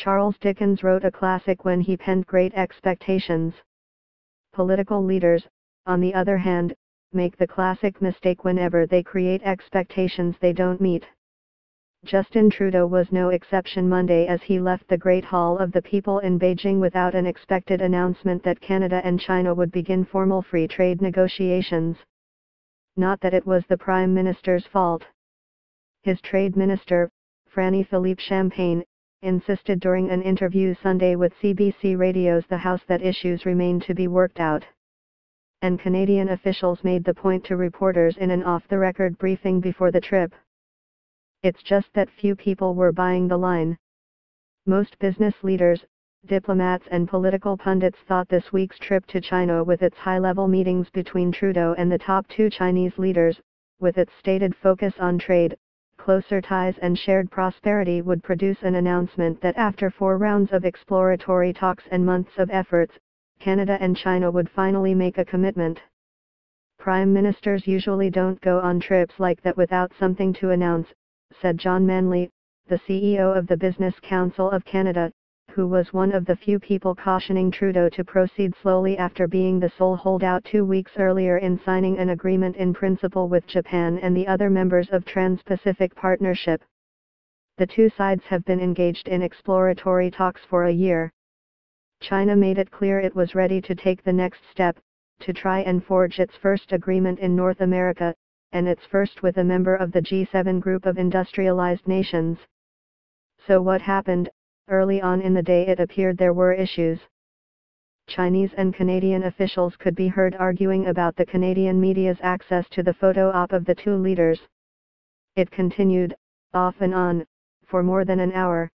Charles Dickens wrote a classic when he penned Great Expectations. Political leaders, on the other hand, make the classic mistake whenever they create expectations they don't meet. Justin Trudeau was no exception Monday as he left the Great Hall of the People in Beijing without an expected announcement that Canada and China would begin formal free trade negotiations. Not that it was the Prime Minister's fault. His Trade Minister, Franny Philippe Champagne, insisted during an interview Sunday with CBC Radio's The House that issues remain to be worked out. And Canadian officials made the point to reporters in an off-the-record briefing before the trip. It's just that few people were buying the line. Most business leaders, diplomats and political pundits thought this week's trip to China with its high-level meetings between Trudeau and the top two Chinese leaders, with its stated focus on trade, closer ties and shared prosperity would produce an announcement that after 4 rounds of exploratory talks and months of efforts, Canada and China would finally make a commitment. Prime ministers usually don't go on trips like that without something to announce, said John Manley, the CEO of the Business Council of Canada, who was one of the few people cautioning Trudeau to proceed slowly after being the sole holdout 2 weeks earlier in signing an agreement in principle with Japan and the other members of Trans-Pacific Partnership. The two sides have been engaged in exploratory talks for a year. China made it clear it was ready to take the next step, to try and forge its first agreement in North America, and its first with a member of the G7 group of industrialized nations. So what happened? Early on in the day it appeared there were issues. Chinese and Canadian officials could be heard arguing about the Canadian media's access to the photo op of the two leaders. It continued, off and on, for more than an hour.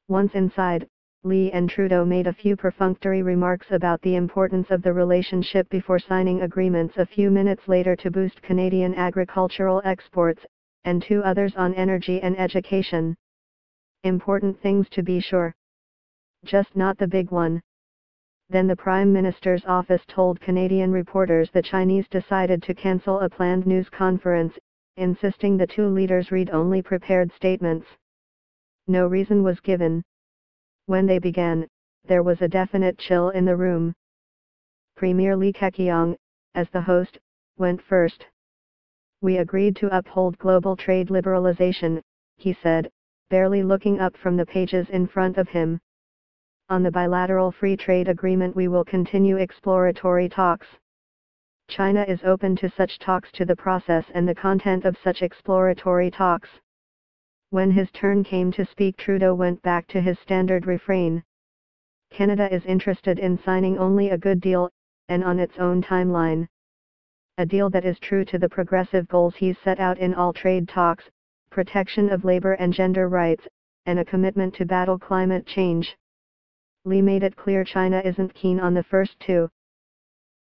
Once inside, Lee and Trudeau made a few perfunctory remarks about the importance of the relationship before signing agreements a few minutes later to boost Canadian agricultural exports, and 2 others on energy and education. Important things to be sure. Just not the big one. Then the Prime Minister's office told Canadian reporters the Chinese decided to cancel a planned news conference, insisting the two leaders read only prepared statements. No reason was given. When they began, there was a definite chill in the room. Premier Li Keqiang, as the host, went first. "We agreed to uphold global trade liberalization," he said, barely looking up from the pages in front of him. "On the bilateral free trade agreement we will continue exploratory talks. China is open to such talks, to the process and the content of such exploratory talks." When his turn came to speak, Trudeau went back to his standard refrain. "Canada is interested in signing only a good deal, and on its own timeline. A deal that is true to the progressive goals he's set out in all trade talks, protection of labor and gender rights, and a commitment to battle climate change." Lee made it clear China isn't keen on the first two.